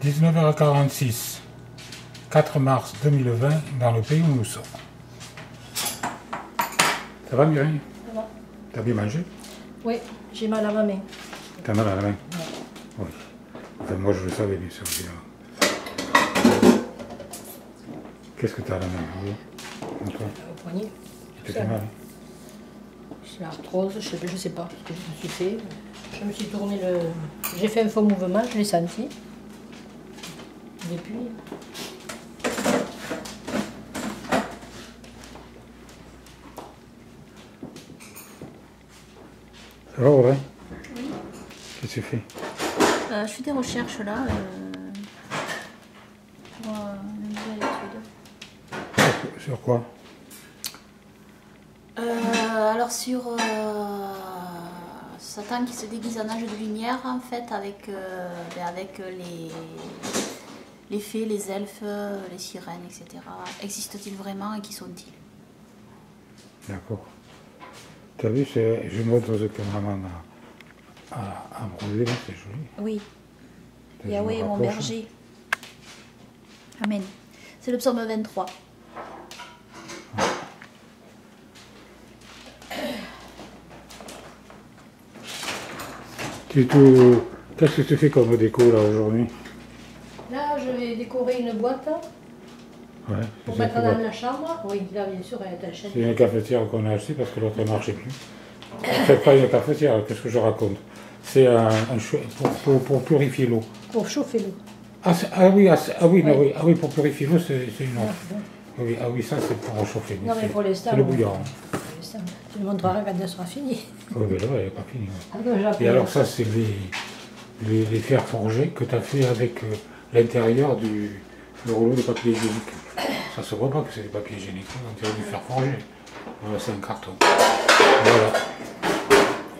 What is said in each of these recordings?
19h46, 4 mars 2020, dans le pays où nous sommes. Ça va, Mireille? Ça va. T'as bien mangé? Oui, j'ai mal à ma main. T'as mal à la main? Ouais. Oui. Enfin, moi, je le savais, bien sûr. Qu'est-ce que t'as à la main? Oui. Au poignet. Tu fais mal? C'est l'arthrose, je sais pas ce que je me suis fait. Je me suis tourné le... J'ai fait un faux mouvement, je l'ai senti. Et puis... Ça va, ouais? Oui. Qu'est-ce que tu fais? Je fais des recherches là. Pour une nouvelle étude. Sur quoi? Alors sur Satan qui se déguise en âge de lumière en fait avec les fées, les elfes, les sirènes, etc. Existent-ils vraiment et qui sont-ils? D'accord. T'as vu, je montre ce cameraman à brûler, c'est joli. Oui. Je Yahweh me est mon rapproche. berger. Amen. C'est le psaume 23. Qu'est-ce que tu fais comme déco là aujourd'hui? Là, je vais décorer une boîte Ouais. pour c'est mettre quoi? dans la chambre. Oui, là, bien sûr, elle est à la chaîne. C'est une cafetière qu'on a achetée parce que l'autre ne marchait plus. C'est pas une cafetière, qu'est-ce que je raconte? C'est pour purifier l'eau. Pour chauffer l'eau. Oui, pour purifier l'eau, c'est une autre. Oui, ça c'est pour réchauffer. Non, mais pour l'instant... C'est le bouillon. Tu le montreras quand elle sera finie. Oui, mais là, elle n'est pas finie. Ah, non, j'ai appris. Et alors ça, c'est les fers forgés que tu as fait avec l'intérieur du rouleau de papier hygiénique. Ça se voit pas que c'est du papier hygiénique, on dirait du fer forgé. Voilà, c'est un carton. Voilà.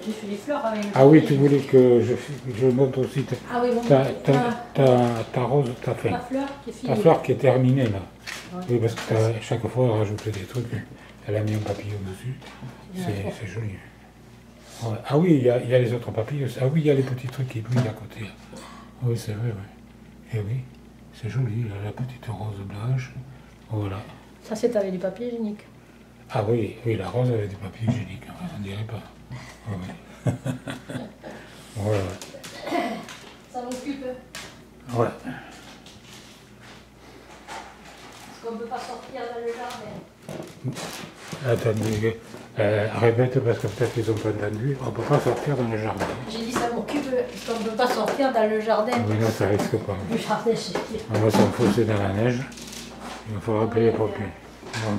J'ai fait les fleurs avec le Ah oui, papier. tu voulais que je montre aussi Ah oui, bon, ta rose, ta fin. la fleur qui est finie. Ta fleur qui est terminée là. Ouais. Oui, parce que chaque fois elle rajoutait des trucs. Elle a mis un papillon dessus. C'est joli. Ouais. Ah oui, il y a les autres papillons. Ah oui, il y a les petits trucs qui brillent à côté. Oui, c'est vrai, oui. Et oui, c'est joli. La petite rose blanche. Voilà. Ça, c'est avec du papier hygiénique. Ah oui, la rose avec du papier hygiénique. On ne dirait pas. Ah oui. Voilà. Ça m'occupe. Ouais. Parce qu'on ne peut pas sortir dans le jardin. Attendez, répète parce que peut-être qu'ils n'ont pas entendu. On ne peut pas sortir dans le jardin. J'ai dit ça m'occupe parce qu'on ne peut pas sortir dans le jardin. Oui, là, ça risque pas. Le jardin, c'est... On va s'enfoncer dans la neige. Il faut rappeler les pompiers. Bon.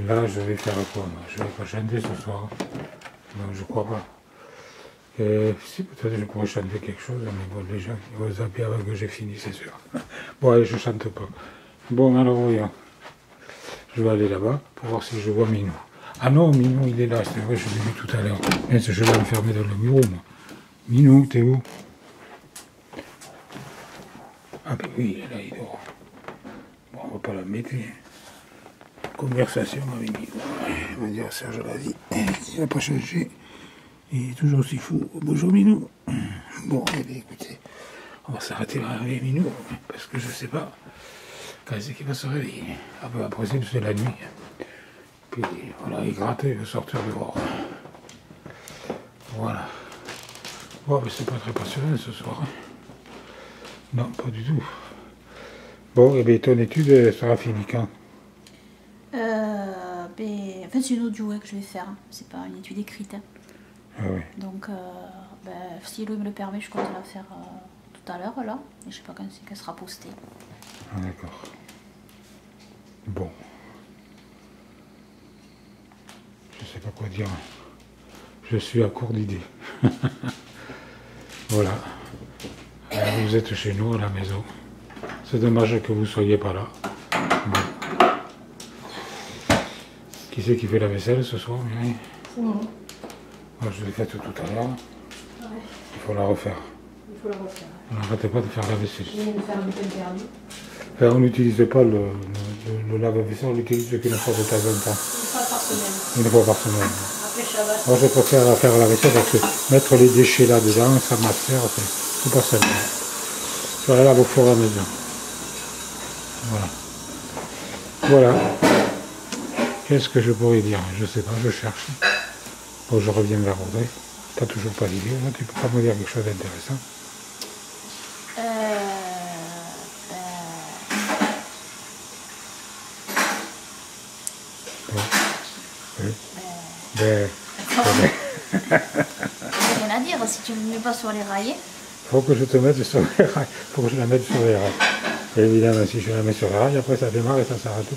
Là, je vais faire quoi, moi? Je vais pas chanter ce soir. Non, je crois pas. Si, peut-être je pourrais chanter quelque chose, mais bon, les gens ils vont zapper avant que j'ai fini, c'est sûr. Bon, allez, je chante pas. Bon, alors voyons. Je vais aller là-bas pour voir si je vois Minou. Ah non, Minou, il est là, c'est vrai, je l'ai vu tout à l'heure. Mais je vais l'enfermer dans le bureau, moi. Minou, t'es où? Ah ben oui, il est là, il dort. Bon, on va pas l'embêter. Conversation avec Minou. Il va dire Serge l'a dit. Il n'a pas changé. Il est toujours si fou. Bonjour Minou. Bon, eh bien, écoutez, on va s'arrêter là avec Minou, parce que je sais pas quand c'est qu'il va se réveiller. Ah ben après c'est la nuit. Puis voilà, il gratte, il veut sortir dehors. Voilà. Bon, mais c'est pas très passionnant ce soir. Hein. Non, pas du tout. Bon, et bien ton étude elle sera finie quand? En fait, c'est une audio que je vais faire. C'est pas une étude écrite. Hein. Ah oui. Donc, si Louis me le permet, je compte la faire tout à l'heure là. Et je sais pas quand c'est qu'elle sera postée. Ah, d'accord. Bon. Je sais pas quoi dire. Je suis à court d'idées. Voilà. Alors, vous êtes chez nous à la maison. C'est dommage que vous soyez pas là. Bon. Qui c'est qui fait la vaisselle ce soir, Mireille? C'est bon. Moi, je l'ai faite tout à l'heure. Ouais. Il faut la refaire. Il faut le refaire. On n'arrête pas de faire la vaisselle. Je viens de faire un bulletin perdu. Enfin, on n'utilise pas le lave-vaisselle, on l'utilise qu'une fois de temps en temps. Une fois par semaine. Une fois par semaine. Après, Moi, je préfère la faire à la vaisselle parce que mettre les déchets là-dedans, ça m'aspire, c'est pas ça. Je la lave au fur et à mesure. Voilà. Voilà. Qu'est-ce que je pourrais dire? Je sais pas, je cherche. Bon, je reviens vers Audrey. T'as toujours pas d'idée, hein? Tu peux pas me dire quelque chose d'intéressant? Bon. Oui. Rien à dire, si tu ne me mets pas sur les rails. Faut que je te mette sur les rails. Faut que je la mette sur les rails. Et évidemment, si je la mets sur les rails, après ça démarre et ça s'arrête tout.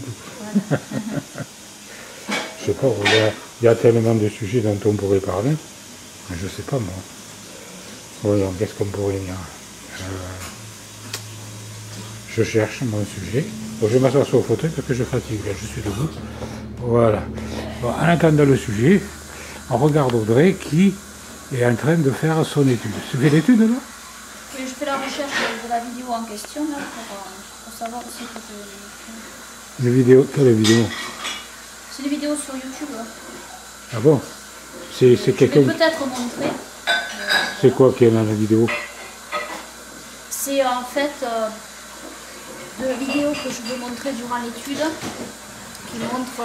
Voilà. Je sais pas, il y a tellement de sujets dont on pourrait parler. Je sais pas moi. Voyons, qu'est-ce qu'on pourrait dire? Je cherche mon sujet. Bon, je vais m'asseoir sur le fauteuil parce que je fatigue. Là, je suis debout. Voilà. Bon, en attendant le sujet, on regarde Audrey qui est en train de faire son étude. Tu fais l'étude là? Oui, je fais la recherche de la vidéo en question là, pour savoir aussi que Les vidéos? Quelle vidéo? c'est des vidéos sur YouTube. Là. Ah bon? C'est quelqu'un. Je vais peut-être montrer. C'est quoi qui est dans la vidéo? C'est en fait deux vidéos que je veux montrer durant l'étude qui montrent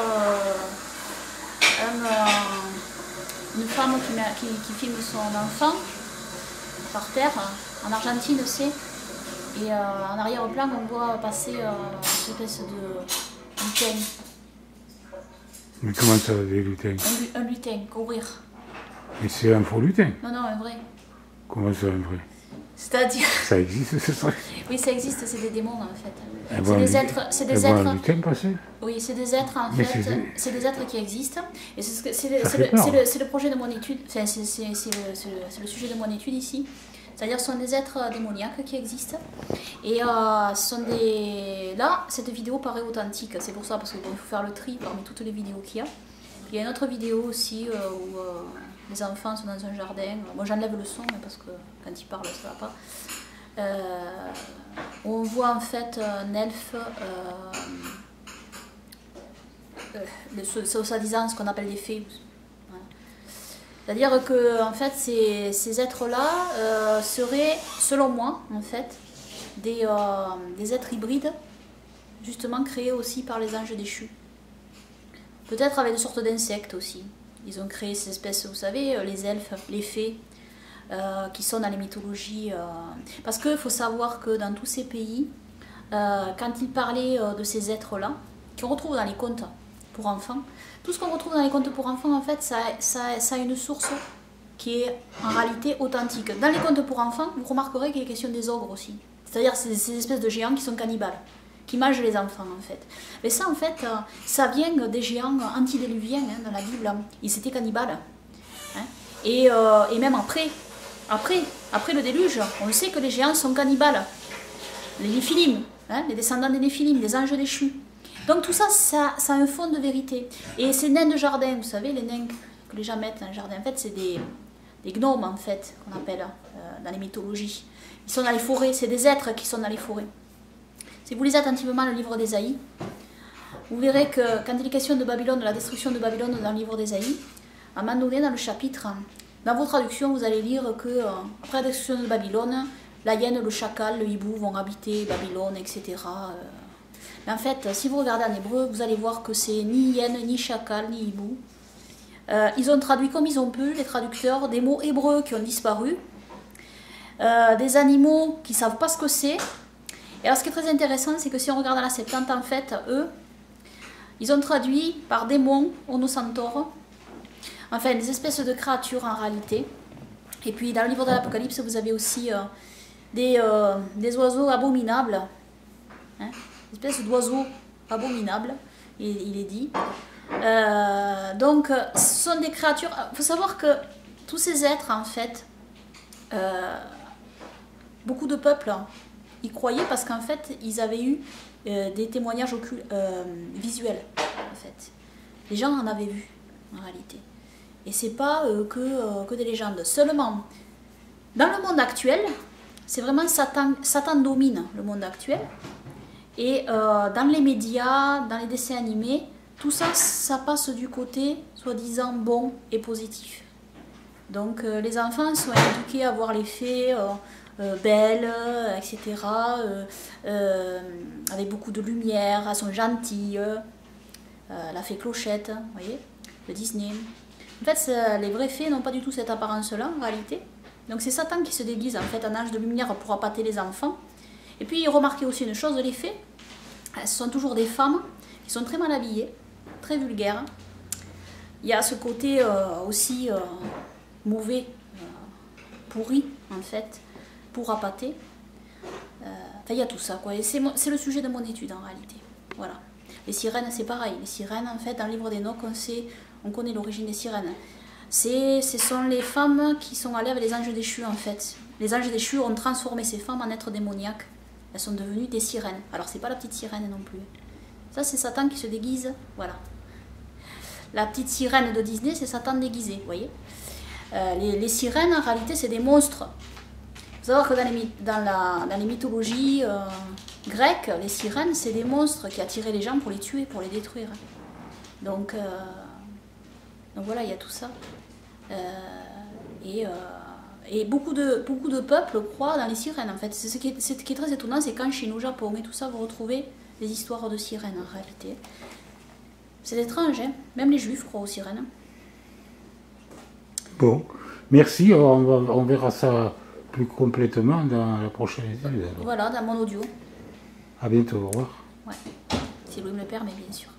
une femme qui filme son enfant par terre, en Argentine, c'est. Et en arrière-plan, on voit passer une espèce de lutin. Mais comment ça, des lutins? Un lutin, courir. Mais c'est un faux lutin? Non, non, un vrai. Comment ça, un vrai? C'est-à-dire... Ça existe, ce truc? Oui, ça existe, c'est des démons en fait. C'est des êtres... C'est des êtres... lutin passer? Oui, c'est des êtres en fait, c'est des êtres qui existent. Et c'est le projet de mon étude, enfin c'est le sujet de mon étude ici. C'est-à-dire ce sont des êtres démoniaques qui existent. Et ce sont des... Là, cette vidéo paraît authentique, c'est pour ça, parce qu'il faut faire le tri parmi toutes les vidéos qu'il y a. Il y a une autre vidéo aussi où les enfants sont dans un jardin. Moi j'enlève le son parce que quand ils parlent ça va pas. On voit en fait un elfe, soi-disant ce qu'on appelle des fées. Voilà. C'est-à-dire que en fait ces êtres-là seraient, selon moi, en fait, des êtres hybrides, justement créés aussi par les anges déchus. Peut-être avec des sortes d'insectes aussi. Ils ont créé ces espèces, vous savez, les elfes, les fées, qui sont dans les mythologies. Parce qu'il faut savoir que dans tous ces pays, quand ils parlaient de ces êtres-là, qu'on retrouve dans les contes pour enfants, tout ce qu'on retrouve dans les contes pour enfants, en fait, ça a une source qui est en réalité authentique. Dans les contes pour enfants, vous remarquerez qu'il est question des ogres aussi. C'est-à-dire ces espèces de géants qui sont cannibales, qui mangent les enfants en fait. Mais ça en fait, ça vient des géants antédiluviens dans la Bible. Ils étaient cannibales. Hein. Et même après le déluge, on sait que les géants sont cannibales. Les Néphilim, hein, les descendants des Néphilim, les anges déchus. Donc tout ça, ça a un fond de vérité. Et ces nains de jardin, vous savez, les nains que les gens mettent dans le jardin, en fait c'est des gnomes en fait, qu'on appelle dans les mythologies. Ils sont dans les forêts, c'est des êtres qui sont dans les forêts. Si vous lisez attentivement le livre d'Ésaïe, vous verrez que quand il est question de Babylone, de la destruction de Babylone dans le livre d'Ésaïe, à un moment donné dans le chapitre, dans vos traductions, vous allez lire que après la destruction de Babylone, la hyène, le chacal, le hibou vont habiter Babylone, etc. Mais en fait, si vous regardez en hébreu, vous allez voir que c'est ni hyène, ni chacal, ni hibou. Ils ont traduit comme ils ont pu, les traducteurs, des mots hébreux qui ont disparu, des animaux qui ne savent pas ce que c'est. Et alors ce qui est très intéressant, c'est que si on regarde à la Septante, en fait, eux, ils ont traduit par démons, onocentaures, enfin des espèces de créatures en réalité. Et puis dans le livre de l'Apocalypse, vous avez aussi des oiseaux abominables, hein, des espèces d'oiseaux abominables, il est dit. Donc ce sont des créatures, il faut savoir que tous ces êtres, en fait, beaucoup de peuples y croyaient parce qu'en fait, ils avaient eu des témoignages visuels, en fait. Les gens en avaient vu, en réalité. Et c'est pas que des légendes. Seulement, dans le monde actuel, c'est vraiment Satan domine le monde actuel. Et dans les médias, dans les dessins animés, tout ça, ça passe du côté, soi-disant bons et positifs. Donc les enfants sont éduqués à voir les fées belles, etc., avec beaucoup de lumière, elles sont gentilles, la fée Clochette, vous voyez, de Disney. En fait, les vraies fées n'ont pas du tout cette apparence-là, en réalité. Donc c'est Satan qui se déguise, en fait, en ange de lumière pour appâter les enfants. Et puis, remarquez aussi une chose, les fées, ce sont toujours des femmes qui sont très mal habillées, très vulgaires. Il y a ce côté aussi mauvais, pourri, en fait, pour appâter. Enfin, il y a tout ça, quoi. Et c'est le sujet de mon étude, en réalité. Voilà. Les sirènes, c'est pareil. Les sirènes, en fait, dans le livre d'Enoch, on connaît l'origine des sirènes. Ce sont les femmes qui sont allées avec les anges déchus, en fait. Les anges déchus ont transformé ces femmes en êtres démoniaques. Elles sont devenues des sirènes. Alors, c'est pas la petite sirène non plus. Ça, c'est Satan qui se déguise. Voilà. La petite sirène de Disney, c'est Satan déguisé, vous voyez. Les sirènes, en réalité, c'est des monstres. Il faut savoir que dans les mythologies grecques, les sirènes, c'est des monstres qui attiraient les gens pour les tuer, pour les détruire. Donc voilà, il y a tout ça. Et beaucoup de peuples croient dans les sirènes, en fait. Ce qui est très étonnant, c'est qu'en Chine, au Japon et tout ça, vous retrouvez des histoires de sirènes, en réalité. C'est étrange, hein. Même les juifs croient aux sirènes. Bon, merci. On verra ça plus complètement dans la prochaine étude. Voilà, dans mon audio. À bientôt, au revoir. Ouais, si Louis me le permet, bien sûr.